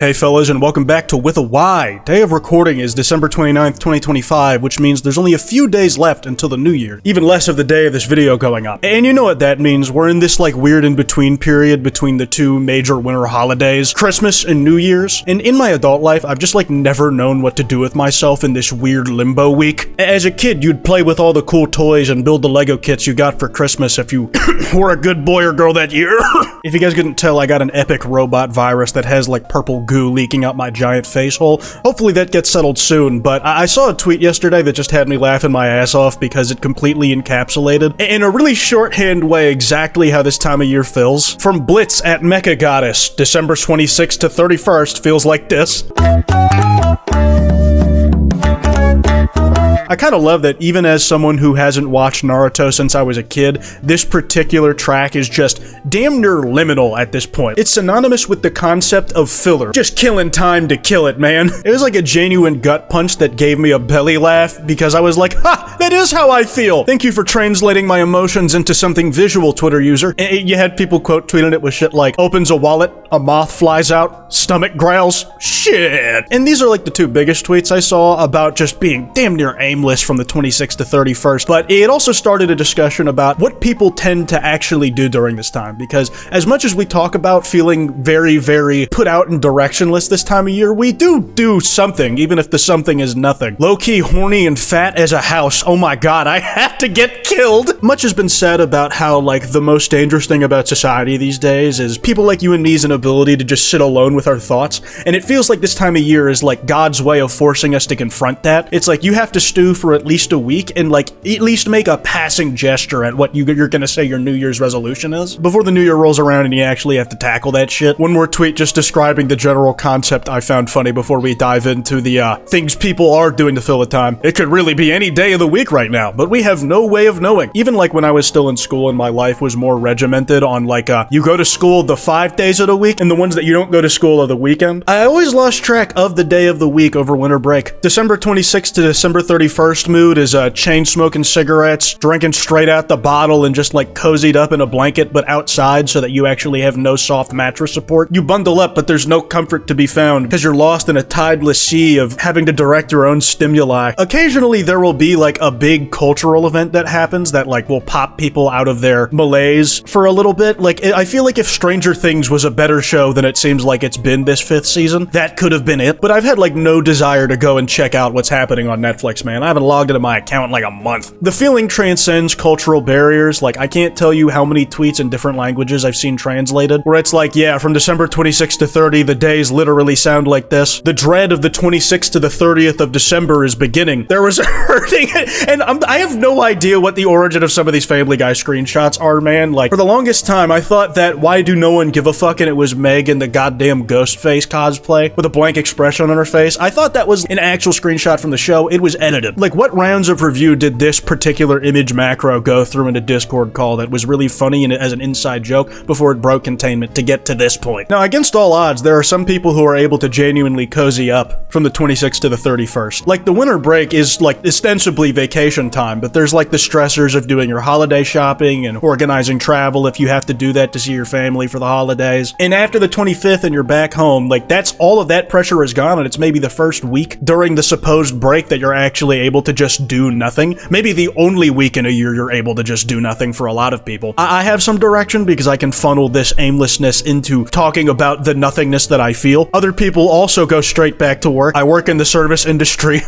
Hey fellas, and welcome back to With a Y. Day of recording is December 29th, 2025, which means there's only a few days left until the new year. Even less of the day of this video going up. And you know what that means, we're in this like weird in-between period between the two major winter holidays, Christmas and New Year's. And in my adult life, I've just like never known what to do with myself in this weird limbo week. As a kid, you'd play with all the cool toys and build the Lego kits you got for Christmas if you were a good boy or girl that year. If you guys couldn't tell, I got an epic robot virus that has like purple goo leaking out my giant face hole. Hopefully that gets settled soon, but I saw a tweet yesterday that just had me laughing my ass off because it completely encapsulated, in a really shorthand way, exactly how this time of year feels. From Blitz at Mecha Goddess, December 26th to 31st feels like this. I kind of love that even as someone who hasn't watched Naruto since I was a kid, this particular track is just damn near liminal at this point. It's synonymous with the concept of filler. Just killing time to kill it, man. It was like a genuine gut punch that gave me a belly laugh because I was like, ha, that is how I feel. Thank you for translating my emotions into something visual, Twitter user. You had people quote tweeting it with shit like, opens a wallet, a moth flies out, stomach growls, shit. And these are like the two biggest tweets I saw about just being damn near aimless from the 26th to 31st, but it also started a discussion about what people tend to actually do during this time, because as much as we talk about feeling very, very put out and directionless this time of year, we do something, even if the something is nothing. Low-key horny and fat as a house, oh my god, I have to get killed! Much has been said about how, like, the most dangerous thing about society these days is people like you and me's inability to just sit alone with our thoughts, and it feels like this time of year is like God's way of forcing us to confront that. It's like you have to stew for at least a week and like at least make a passing gesture at what you're gonna say your New Year's resolution is before the new year rolls around and you actually have to tackle that shit. One more tweet just describing the general concept I found funny before we dive into the things people are doing to fill the time. It could really be any day of the week right now, but we have no way of knowing. Even like when I was still in school and my life was more regimented on like you go to school the 5 days of the week and the ones that you don't go to school are the weekend. I always lost track of the day of the week over winter break. December 26th to December 31st mood is chain smoking cigarettes, drinking straight out the bottle and just like cozied up in a blanket but outside so that you actually have no soft mattress support. You bundle up but there's no comfort to be found because you're lost in a tideless sea of having to direct your own stimuli. Occasionally there will be like a big cultural event that happens that like will pop people out of their malaise for a little bit. Like I feel like if Stranger Things was a better show than it seems like it's been this 5th season, that could have been it. But I've had like no desire to go and check out what's happening on Netflix, man. I haven't logged into my account in like a month. The feeling transcends cultural barriers. Like I can't tell you how many tweets in different languages I've seen translated where it's like, yeah, from December 26th to 30, the days literally sound like this. The dread of the 26th to the 30th of December is beginning. There was a hurting, and I have no idea what the origin of some of these Family Guy screenshots are, man. Like for the longest time, I thought that why do no one give a fuck and it was Meg in the goddamn Ghostface cosplay with a blank expression on her face. I thought that was an actual screenshot from the show. It was edited. Like what rounds of review did this particular image macro go through in a Discord call that was really funny and as an inside joke before it broke containment to get to this point? Now, against all odds, there are some people who are able to genuinely cozy up from the 26th to the 31st. Like the winter break is like ostensibly vacation time, but there's like the stressors of doing your holiday shopping and organizing travel if you have to do that to see your family for the holidays. And after the 25th and you're back home, like that's all of that pressure is gone and it's maybe the first week during the supposed break that you're actually able to just do nothing. Maybe the only week in a year you're able to just do nothing for a lot of people. I have some direction because I can funnel this aimlessness into talking about the nothingness that I feel. Other people also go straight back to work. I work in the service industry.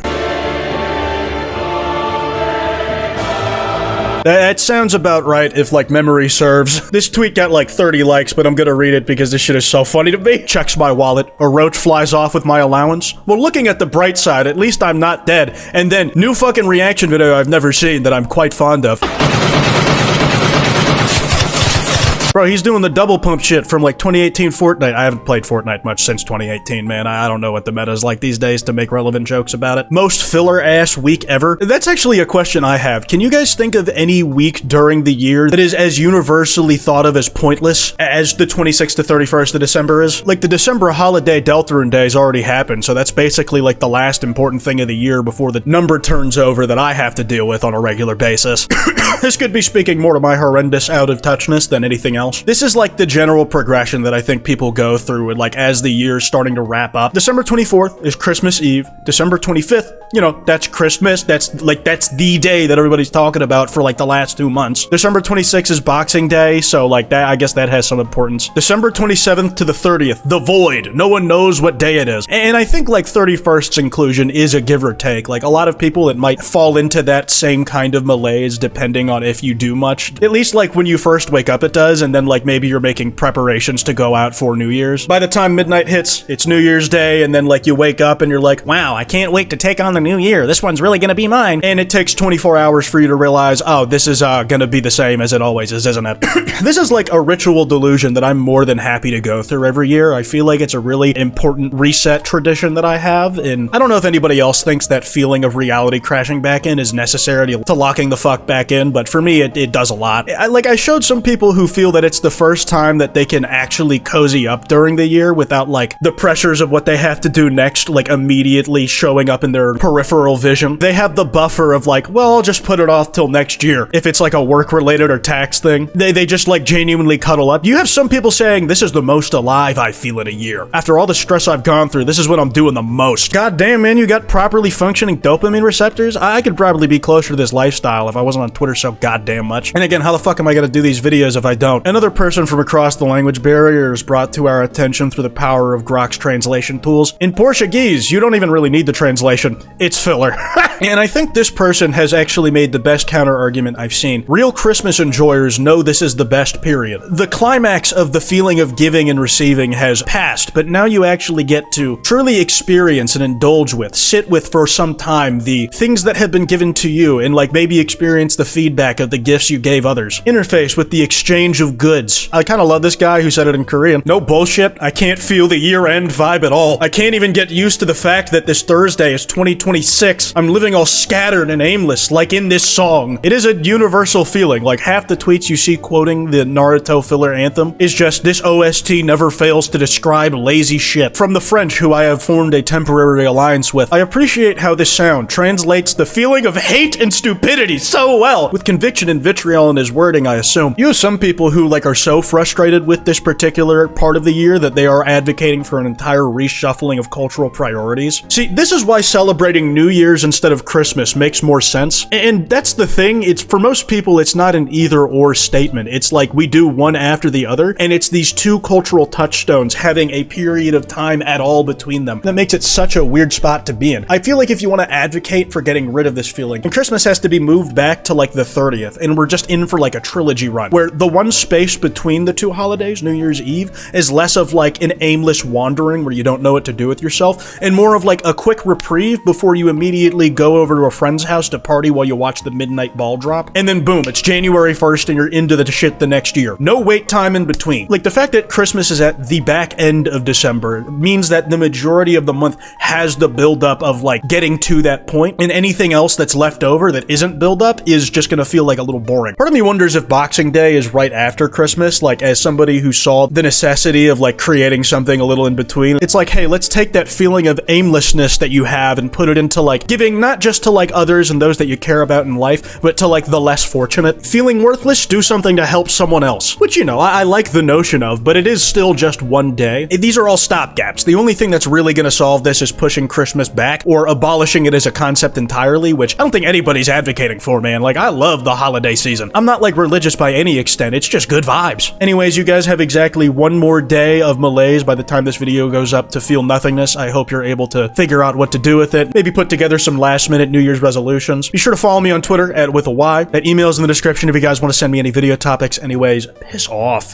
That sounds about right if like memory serves. This tweet got like 30 likes, but I'm gonna read it because this shit is so funny to me. Checks my wallet. A roach flies off with my allowance. Well, looking at the bright side, at least I'm not dead. And then, new fucking reaction video I've never seen that I'm quite fond of. Bro, he's doing the double pump shit from like 2018 Fortnite. I haven't played Fortnite much since 2018, man. I don't know what the meta is like these days to make relevant jokes about it. Most filler-ass week ever? That's actually a question I have. Can you guys think of any week during the year that is as universally thought of as pointless as the 26th to 31st of December is? Like, the December holiday Deltarune days already happened, so that's basically like the last important thing of the year before the number turns over that I have to deal with on a regular basis. This could be speaking more to my horrendous out-of-touchness than anything else. This is like the general progression that I think people go through, and like as the year's starting to wrap up. December 24th is Christmas Eve. December 25th, you know, that's Christmas. That's the day that everybody's talking about for like the last 2 months. December 26th is Boxing Day, so like that, I guess that has some importance. December 27th to the 30th, the void. No one knows what day it is. And I think like 31st's inclusion is a give or take. Like a lot of people, it might fall into that same kind of malaise depending on if you do much. At least like when you first wake up it does, and then like maybe you're making preparations to go out for New Year's. By the time midnight hits, it's New Year's Day, and then like you wake up and you're like, wow, I can't wait to take on the new year. This one's really gonna be mine. And it takes 24 hours for you to realize, oh, this is gonna be the same as it always is, isn't it? This is like a ritual delusion that I'm more than happy to go through every year. I feel like it's a really important reset tradition that I have, and I don't know if anybody else thinks that feeling of reality crashing back in is necessary to locking the fuck back in, but for me, it does a lot. I showed some people who feel that it's the first time that they can actually cozy up during the year without like the pressures of what they have to do next, like immediately showing up in their peripheral vision. They have the buffer of like, well, I'll just put it off till next year. If it's like a work-related or tax thing, they just like genuinely cuddle up. You have some people saying, this is the most alive I feel in a year. After all the stress I've gone through, this is what I'm doing the most. God damn, man, you got properly functioning dopamine receptors? I could probably be closer to this lifestyle if I wasn't on Twitter so goddamn much. And again, how the fuck am I gonna do these videos if I don't? Another person from across the language barrier is brought to our attention through the power of Grok's translation tools. In Portuguese, you don't even really need the translation. It's filler. And I think this person has actually made the best counter argument I've seen. Real Christmas enjoyers know this is the best period. The climax of the feeling of giving and receiving has passed, but now you actually get to truly experience and indulge with, sit with for some time, the things that have been given to you, and like maybe experience the feedback of the gifts you gave others. Interface with the exchange of goods. I kind of love this guy who said it in Korean. No bullshit, I can't feel the year-end vibe at all. I can't even get used to the fact that this Thursday is 2026. I'm living all scattered and aimless, like in this song. It is a universal feeling. Like half the tweets you see quoting the Naruto filler anthem is just, this OST never fails to describe lazy shit. From the French, who I have formed a temporary alliance with, I appreciate how this sound translates the feeling of hate and stupidity so well, with conviction and vitriol in his wording, I assume. You have some people who like are so frustrated with this particular part of the year that they are advocating for an entire reshuffling of cultural priorities. See, this is why celebrating New Year's instead of Christmas makes more sense. And that's the thing, it's for most people, it's not an either or statement. It's like we do one after the other, and it's these two cultural touchstones having a period of time at all between them. That makes it such a weird spot to be in. I feel like if you want to advocate for getting rid of this feeling, and Christmas has to be moved back to like the 30th, and we're just in for like a trilogy run, where the one space between the two holidays, New Year's Eve, is less of like an aimless wandering where you don't know what to do with yourself, and more of like a quick reprieve before you immediately go over to a friend's house to party while you watch the midnight ball drop, and then boom, it's January 1st and you're into the shit the next year. No wait time in between. Like the fact that Christmas is at the back end of December means that the majority of the month has the buildup of like getting to that point, and anything else that's left over that isn't build up is just gonna feel like a little boring. Part of me wonders if Boxing Day is right after Christmas, like as somebody who saw the necessity of like creating something a little in between. It's like, hey, let's take that feeling of aimlessness that you have and put it into like giving not just to like others and those that you care about in life, but to like the less fortunate. Feeling worthless, do something to help someone else. Which, you know, I like the notion of, but it is still just one day. These are all stopgaps. The only thing that's really gonna solve this is pushing Christmas back or abolishing it as a concept entirely, which I don't think anybody's advocating for, man. Like, I love the holiday season. I'm not like religious by any extent, it's just good vibes. Anyways, you guys have exactly one more day of malaise by the time this video goes up to feel nothingness. I hope you're able to figure out what to do with it, maybe put together some last minute New Year's resolutions. Be sure to follow me on Twitter at @withany. That email's in the description if you guys want to send me any video topics. Anyways, piss off.